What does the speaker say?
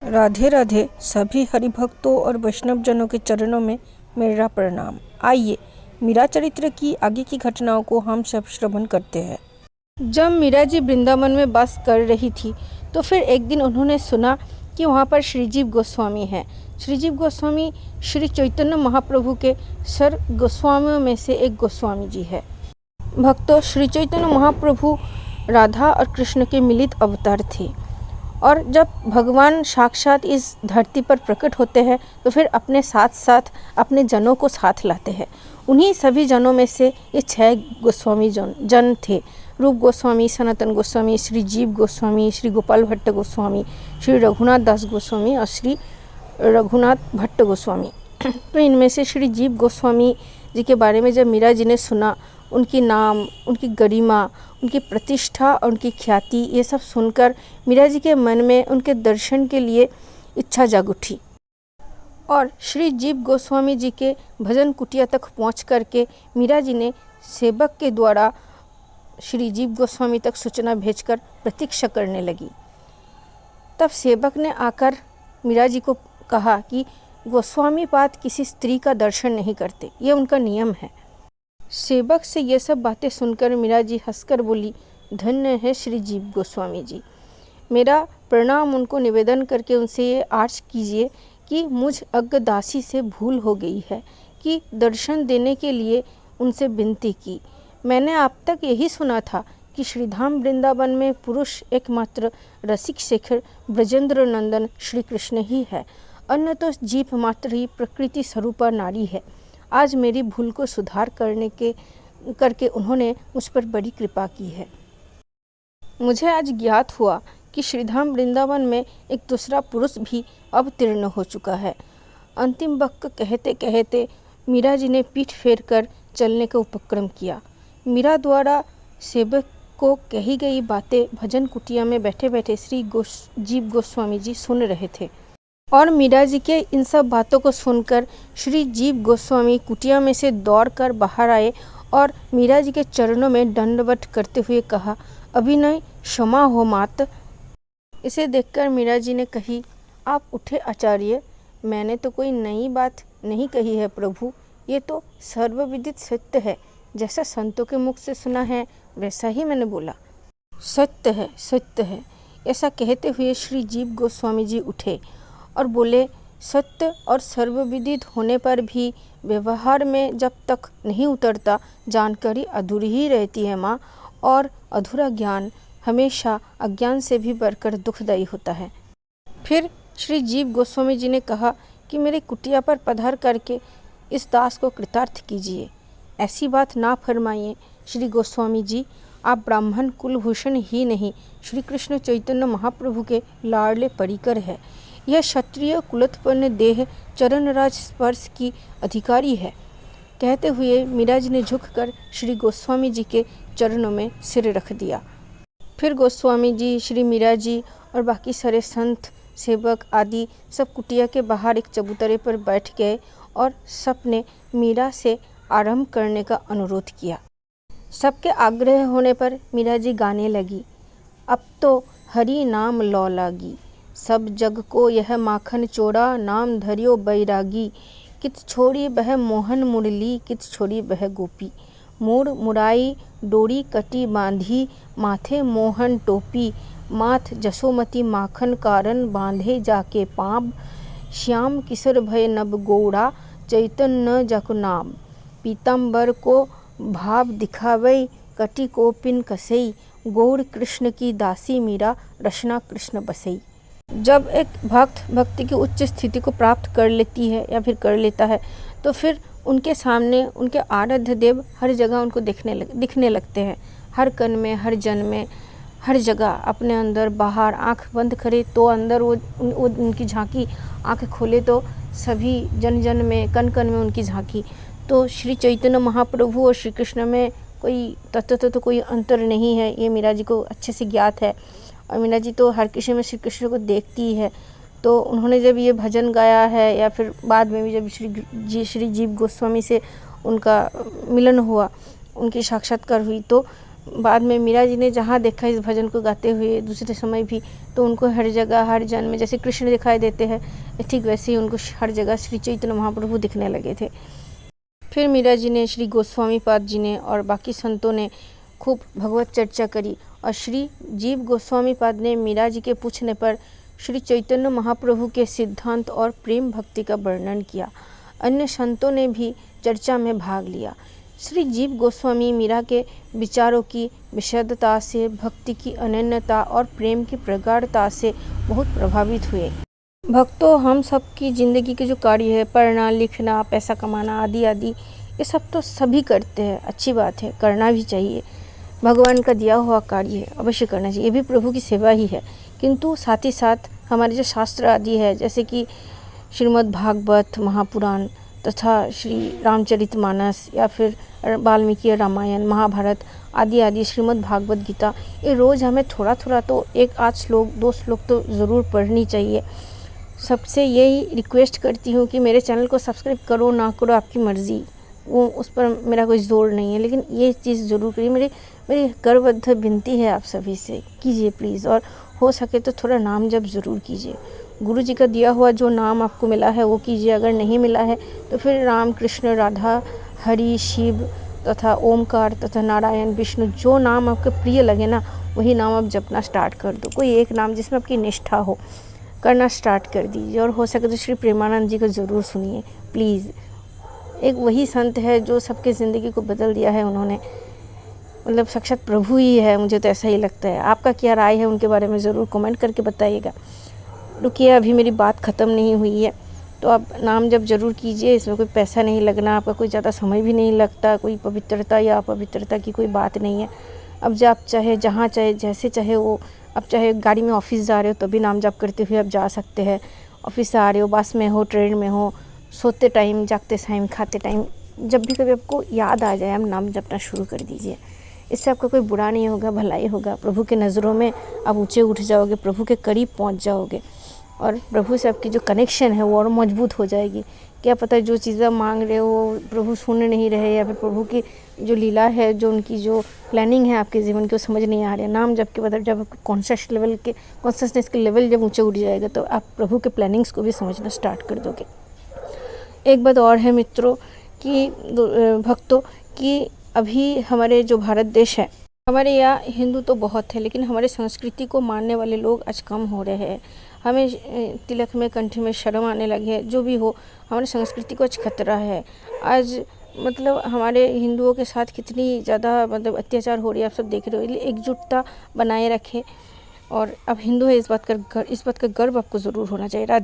राधे राधे सभी हरिभक्तों और वैष्णव जनों के चरणों में मेरा प्रणाम। आइए मीरा चरित्र की आगे की घटनाओं को हम सब श्रवण करते हैं। जब मीरा जी वृंदावन में वास कर रही थी तो फिर एक दिन उन्होंने सुना कि वहाँ पर श्रीजीव गोस्वामी हैं। श्रीजीव गोस्वामी श्री चैतन्य महाप्रभु के सर गोस्वामियों में से एक गोस्वामी जी है। भक्तों, श्री चैतन्य महाप्रभु राधा और कृष्ण के मिलित अवतार थे और जब भगवान साक्षात इस धरती पर प्रकट होते हैं तो फिर अपने साथ साथ अपने जनों को साथ लाते हैं। उन्हीं सभी जनों में से ये 6 गोस्वामी जन थे। रूप गोस्वामी, सनातन गोस्वामी, श्री जीव गोस्वामी, श्री गोपाल भट्ट गोस्वामी, श्री रघुनाथ दास गोस्वामी और श्री रघुनाथ भट्ट गोस्वामी। तो इनमें से श्री जीव गोस्वामी जी के बारे में जब मीरा जी ने सुना, उनकी नाम, उनकी गरिमा, उनकी प्रतिष्ठा और उनकी ख्याति, ये सब सुनकर मीरा जी के मन में उनके दर्शन के लिए इच्छा जाग उठी और श्री जीव गोस्वामी जी के भजन कुटिया तक पहुंच करके मीरा जी ने सेवक के द्वारा श्री जीव गोस्वामी तक सूचना भेजकर प्रतीक्षा करने लगी। तब सेवक ने आकर मीरा जी को कहा कि गोस्वामी पाद किसी स्त्री का दर्शन नहीं करते, ये उनका नियम है। सेवक से ये सब बातें सुनकर मीरा जी हंसकर बोली, धन्य है श्री जीव गोस्वामी जी। मेरा प्रणाम उनको निवेदन करके उनसे ये आर्ज कीजिए कि मुझ अज्ञदासी से भूल हो गई है कि दर्शन देने के लिए उनसे विनती की। मैंने आप तक यही सुना था कि श्रीधाम वृंदावन में पुरुष एकमात्र रसिक शेखर ब्रजेंद्र नंदन श्री कृष्ण ही है, अन्य तो जीव मात्र ही प्रकृति स्वरूपा नारी है। आज मेरी भूल को सुधार करके उन्होंने मुझ पर बड़ी कृपा की है। मुझे आज ज्ञात हुआ कि श्रीधाम वृंदावन में एक दूसरा पुरुष भी अवतीर्ण हो चुका है। अंतिम वाक्य कहते कहते मीरा जी ने पीठ फेर कर चलने का उपक्रम किया। मीरा द्वारा सेवक को कही गई बातें भजन कुटिया में बैठे बैठे श्री जीव गोस्वामी जी सुन रहे थे और मीरा जी के इन सब बातों को सुनकर श्री जीव गोस्वामी कुटिया में से दौड़कर बाहर आए और मीरा जी के चरणों में दंडवत करते हुए कहा, अभिनय क्षमा हो मात। इसे देखकर मीरा जी ने कही, आप उठे आचार्य, मैंने तो कोई नई बात नहीं कही है प्रभु, ये तो सर्वविदित सत्य है। जैसा संतों के मुख से सुना है वैसा ही मैंने बोला। सत्य है, सत्य है। ऐसा कहते हुए श्री जीव गोस्वामी जी उठे और बोले, सत्य और सर्वविदित होने पर भी व्यवहार में जब तक नहीं उतरता जानकारी अधूरी ही रहती है माँ, और अधूरा ज्ञान हमेशा अज्ञान से भी बढ़कर दुखदायी होता है। फिर श्री जीव गोस्वामी जी ने कहा कि मेरे कुटिया पर पधार करके इस दास को कृतार्थ कीजिए। ऐसी बात ना फरमाइए श्री गोस्वामी जी, आप ब्राह्मण कुलभूषण ही नहीं, श्री कृष्ण चैतन्य महाप्रभु के लाडले परिकर है। यह क्षत्रिय कुलोत्पन्न देह चरणराज स्पर्श की अधिकारी है। कहते हुए मीरा जी ने झुककर श्री गोस्वामी जी के चरणों में सिर रख दिया। फिर गोस्वामी जी, श्री मीरा जी और बाकी सारे संत सेवक आदि सब कुटिया के बाहर एक चबूतरे पर बैठ गए और सबने मीरा से आरंभ करने का अनुरोध किया। सबके आग्रह होने पर मीरा जी गाने लगी, अब तो हरि नाम लौ लागी, सब जग को यह माखन चोरा, नाम धरियो बैरागी, कित छोड़ी बह मोहन मुरली, कित छोड़ी बह गोपी, मूड़ मुराई डोरी कटी बांधी, माथे मोहन टोपी, माथ जसोमती माखन कारण, बांधे जाके पाँव, श्याम किशोर भय नब गौड़ा, चैतन्य जक नाम, पीताम्बर को भाव दिखावई, कटी को पिन कसई, गौर कृष्ण की दासी मीरा, रचना कृष्ण बसई। जब एक भक्त भक्ति की उच्च स्थिति को प्राप्त कर लेती है या फिर कर लेता है तो फिर उनके सामने उनके आराध्य देव हर जगह उनको दिखने लगते हैं। हर कण में, हर जन में, हर जगह, अपने अंदर बाहर। आंख बंद करे तो अंदर वो उनकी झांकी, आंख खोले तो सभी जन जन में, कण कण में उनकी झांकी। तो श्री चैतन्य महाप्रभु और श्री कृष्ण में कोई तत्व तो कोई अंतर नहीं है, ये मीरा जी को अच्छे से ज्ञात है। और मीरा जी तो हर किसी में श्री कृष्ण को देखती ही है। तो उन्होंने जब ये भजन गाया है या फिर बाद में भी जब श्री जीव गोस्वामी से उनका मिलन हुआ, उनकी साक्षात्कार हुई, तो बाद में मीरा जी ने जहाँ देखा इस भजन को गाते हुए दूसरे समय भी, तो उनको हर जगह हर जन में जैसे कृष्ण दिखाई देते हैं, ठीक वैसे ही उनको हर जगह श्री चैतन्य महाप्रभु दिखने लगे थे। फिर मीरा जी ने, श्री गोस्वामी पाद जी ने और बाकी संतों ने खूब भगवत चर्चा करी और श्री जीव गोस्वामी पाद ने मीरा जी के पूछने पर श्री चैतन्य महाप्रभु के सिद्धांत और प्रेम भक्ति का वर्णन किया। अन्य संतों ने भी चर्चा में भाग लिया। श्री जीव गोस्वामी मीरा के विचारों की विशदता से, भक्ति की अनन्यता और प्रेम की प्रगाढ़ता से बहुत प्रभावित हुए। भक्तों, हम सब की ज़िंदगी के जो कार्य है, पढ़ना, लिखना, पैसा कमाना आदि आदि, ये सब तो सभी करते हैं, अच्छी बात है, करना भी चाहिए। भगवान का दिया हुआ कार्य है, अवश्य करना चाहिए, ये भी प्रभु की सेवा ही है। किंतु साथ ही साथ हमारे जो शास्त्र आदि है, जैसे कि श्रीमद् भागवत महापुराण तथा श्री रामचरितमानस या फिर वाल्मीकि रामायण, महाभारत आदि आदि, श्रीमद् भागवत गीता, ये रोज़ हमें थोड़ा थोड़ा तो 1-8 श्लोक 2 श्लोक तो ज़रूर पढ़नी चाहिए। सबसे यही रिक्वेस्ट करती हूँ कि मेरे चैनल को सब्सक्राइब करो ना करो आपकी मर्ज़ी, वो उस पर मेरा कोई ज़ोर नहीं है, लेकिन ये चीज़ ज़रूर करिए। मेरी करबद्ध विनती है आप सभी से, कीजिए प्लीज़। और हो सके तो थोड़ा नाम जप ज़रूर कीजिए। गुरु जी का दिया हुआ जो नाम आपको मिला है वो कीजिए, अगर नहीं मिला है तो फिर राम, कृष्ण, राधा, हरि, शिव तथा ओमकार तथा नारायण, विष्णु, जो नाम आपके प्रिय लगे ना, वही नाम आप जपना स्टार्ट कर दो। कोई एक नाम जिसमें आपकी निष्ठा हो, करना स्टार्ट कर दीजिए। और हो सके तो श्री प्रेमानंद जी को ज़रूर सुनिए प्लीज़। एक वही संत है जो सबके ज़िंदगी को बदल दिया है उन्होंने, मतलब साक्षात प्रभु ही है, मुझे तो ऐसा ही लगता है। आपका क्या राय है उनके बारे में ज़रूर कमेंट करके बताइएगा। रुकिए, अभी मेरी बात ख़त्म नहीं हुई है, तो आप नाम जब ज़रूर कीजिए। इसमें कोई पैसा नहीं लगना, आपका कोई ज़्यादा समय भी नहीं लगता, कोई पवित्रता या अपवित्रता की कोई बात नहीं है। अब जब आप चाहे जहाँ चाहे जैसे चाहे वो, अब चाहे गाड़ी में ऑफिस जा रहे हो तो भी नाम जप करते हुए आप जा सकते हैं। ऑफिस से आ रहे हो, बस में हो, ट्रेन में हो, सोते टाइम, जागते टाइम, खाते टाइम, जब भी कभी आपको याद आ जाए, आप नाम जपना शुरू कर दीजिए। इससे आपका कोई बुरा नहीं होगा, भलाई होगा। प्रभु के नज़रों में आप ऊँचे उठ जाओगे, प्रभु के करीब पहुँच जाओगे और प्रभु से आपकी जो कनेक्शन है वो और मजबूत हो जाएगी। क्या पता जो चीज़ें मांग रहे हो प्रभु सुन नहीं रहे, या फिर प्रभु की जो लीला है, जो उनकी जो प्लानिंग है आपके जीवन की, वो समझ नहीं आ रही है। नाम जब के बाद जब आपके कॉन्शियसनेस के लेवल जब ऊंचे उठ जाएगा तो आप प्रभु के प्लानिंग्स को भी समझना स्टार्ट कर दोगे। एक बात और है मित्रों कि भक्तों, कि अभी हमारे जो भारत देश है, हमारे यहाँ हिंदू तो बहुत है, लेकिन हमारे संस्कृति को मानने वाले लोग आज कम हो रहे हैं। हमें तिलक में, कंठी में शर्म आने लगी है। जो भी हो, हमारी संस्कृति को आज खतरा है। आज मतलब हमारे हिंदुओं के साथ कितनी ज़्यादा अत्याचार हो रही है, आप सब देख रहे हो। एकजुटता बनाए रखें और अब हिंदू है, इस बात का गर्व आपको ज़रूर होना चाहिए। राधे।